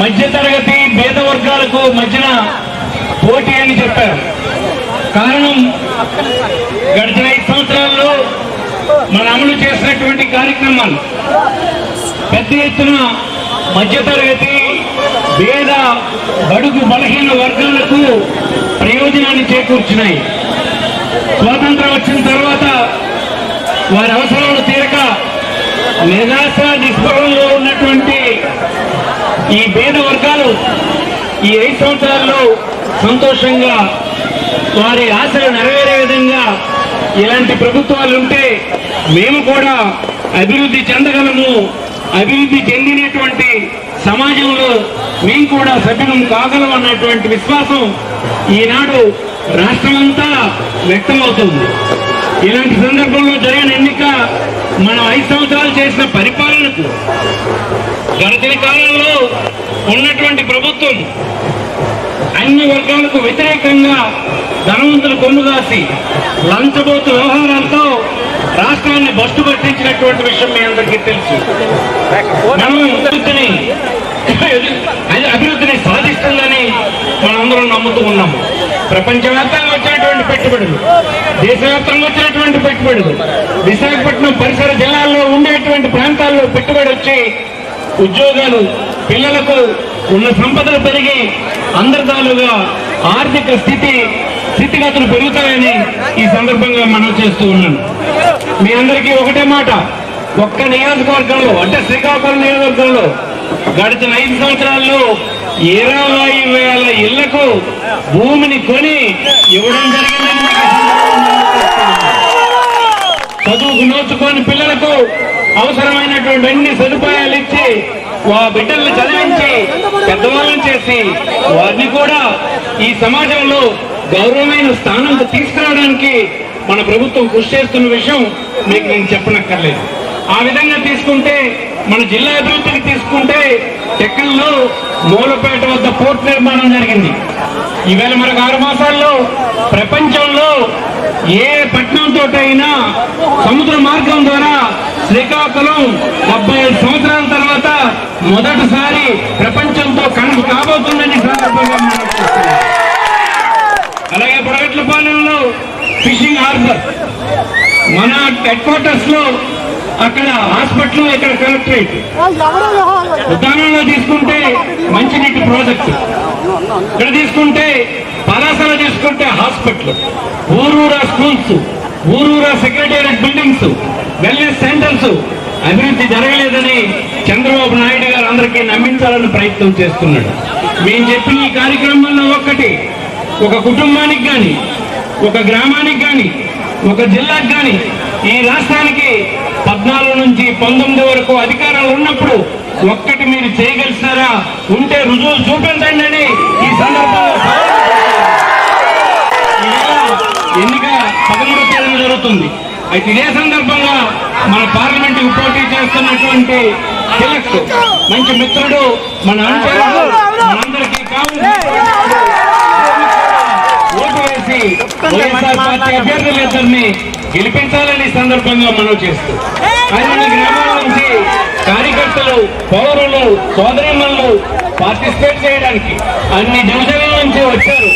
మధ్యతరగతి పేద వర్గాలకు మధ్యన పోటీ అని చెప్పారు. కారణం గడిచిన 5 సంవత్సరాల్లో మనం అమలు చేసినటువంటి కార్యక్రమాలు పెద్ద ఎత్తున మధ్యతరగతి పేద బడుగు బలహీన వర్గాలకు ప్రయోజనాన్ని చేకూర్చున్నాయి. స్వాతంత్రం వచ్చిన తర్వాత వారి అవసరాలు తీరక నిరాశ నిస్పృహంలో ఉన్నటువంటి ఈ పేద వర్గాలు ఈ 5 సంవత్సరాల్లో సంతోషంగా వారి ఆశలు నెరవేరే విధంగా ఇలాంటి ప్రభుత్వాలు ఉంటే మేము కూడా అభివృద్ధి చెందగలము, అభివృద్ధి చెందినటువంటి సమాజంలో మేము కూడా సభ్యులం కాగలం అన్నటువంటి విశ్వాసం ఈనాడు రాష్ట్రమంతా వ్యక్తమవుతుంది. ఇలాంటి సందర్భంలో జరిగిన ఎన్నిక మనం 5 సంవత్సరాలు చేసిన పరిపాలనకు గడిచిన కాలంలో ఉన్నటువంటి ప్రభుత్వం అన్ని వర్గాలకు వ్యతిరేకంగా ధనవంతులు కొమ్ముగాసి లంచబోతు వ్యవహారాలతో రాష్ట్రాన్ని బస్టు పట్టించినటువంటి విషయం మీ అందరికీ తెలుసు. మనం అభివృద్ధిని సాధిస్తుందని మనందరం నమ్ముతూ ఉన్నాము. ప్రపంచవ్యాప్తంగా వచ్చినటువంటి పెట్టుబడులు, దేశవ్యాప్తంగా వచ్చినటువంటి పెట్టుబడులు, విశాఖపట్నం పరిసర జిల్లాల్లో ఉండేటువంటి ప్రాంతాల్లో పెట్టుబడి వచ్చి ఉద్యోగాలు, పిల్లలకు ఉన్న సంపదలు పెరిగి అందరిదాలుగా ఆర్థిక స్థితిగతులు పెరుగుతాయని ఈ సందర్భంగా మనం చేస్తూ ఉన్నాను. మీ అందరికీ ఒకటే మాట, ఒక్క నియోజకవర్గంలో అంటే శ్రీకాకుళం నియోజకవర్గంలో గడిచిన 5 సంవత్సరాల్లో 20,000 ఇళ్లకు భూమిని కొని ఇవ్వడం జరిగిందని చదువుకు నోచుకోని పిల్లలకు అవసరమైనటువంటి అన్ని సదుపాయాలు ఇచ్చి బిడ్డల్ని చదివించి పెద్దవాళ్ళని చేసి వారిని కూడా ఈ సమాజంలో గౌరవమైన స్థానంలో తీసుకురావడానికి మన ప్రభుత్వం కృషి చేస్తున్న విషయం మీకు నేను చెప్పనక్కర్లేదు. ఆ విధంగా తీసుకుంటే మన జిల్లా అభివృద్ధికి తీసుకుంటే టెక్కల్లో మూలపేట వద్ద పోర్ట్ నిర్మాణం జరిగింది. ఈవేళ మనకు 6 మాసాల్లో ప్రపంచంలో ఏ పట్టణంతో అయినా సముద్ర మార్గం ద్వారా శ్రీకాకుళం 75 సంవత్సరాల తర్వాత మొదటిసారి ప్రపంచంతో కనెక్ట్ కాబోతుందని సందర్భంగా మనం చూస్తున్నాం. అలాగే బుడగట్లపాలెంలో ఫిషింగ్ హార్బర్, మన హెడ్ క్వార్టర్స్ లో అక్కడ హాస్పిటల్, ఇక్కడ కలెక్టరేట్. ఉద్యానంలో తీసుకుంటే మంచినీటి ప్రాజెక్టు, ఇక్కడ తీసుకుంటే పలాసలో తీసుకుంటే హాస్పిటల్, ఊరూరా స్కూల్స్, ఊరూరా సెక్రటేరియట్ బిల్డింగ్స్, వెల్నెస్ సెంటర్స్. అభివృద్ధి జరగలేదని చంద్రబాబు నాయుడు గారు అందరికీ నమ్మించాలని ప్రయత్నం చేస్తున్నాడు. మేము చెప్పిన ఈ కార్యక్రమంలో ఒక కుటుంబానికి కానీ, ఒక గ్రామానికి కానీ, ఒక జిల్లాకు కానీ, ఈ రాష్ట్రానికి 14 నుంచి 19 వరకు అధికారాలు ఉన్నప్పుడు ఒక్కటి మీరు చేయగలిసారా? ఉంటే రుజువులు చూపించండి అని ఈ సందర్భంగా ఎన్నిక 13వ తేదీన జరుగుతుంది. అయితే ఇదే సందర్భంగా మన పార్లమెంటుకు పోటీ చేస్తున్నటువంటి తిలక్ మంచి మిత్రుడు, మన మనందరికీ కావాలి ఓటు వేసి వైఎస్ఆర్ పార్టీ అభ్యర్థులిద్దరిని గెలిపించాలని సందర్భంగా మనం చేస్తూ ఆయన గ్రామాల నుంచి కార్యకర్తలు, పౌరులు, సోదరీమణులు పార్టిసిపేట్ చేయడానికి అన్ని డివిజన్ల నుంచి వచ్చారు.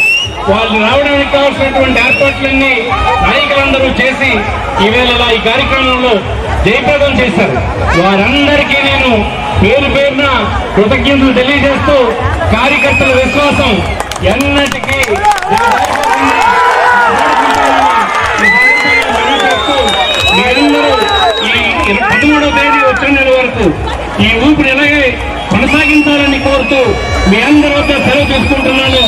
వాళ్ళు రావడానికి కావాల్సినటువంటి ఏర్పాట్లన్నీ నాయకులందరూ చేసి ఈవేళ ఈ కార్యక్రమంలో జయప్రదం చేశారు. వారందరికీ నేను పేరు పేరున కృతజ్ఞతలు తెలియజేస్తూ కార్యకర్తల విశ్వాసం ఎన్నటికీ మీరందరూ ఈ 13వ తేదీ వచ్చే నెల వరకు ఈ ఊపిరి ఎలాగే కొనసాగించాలని కోరుతూ మీ అందరి వద్ద సెలవు తీసుకుంటున్నాను.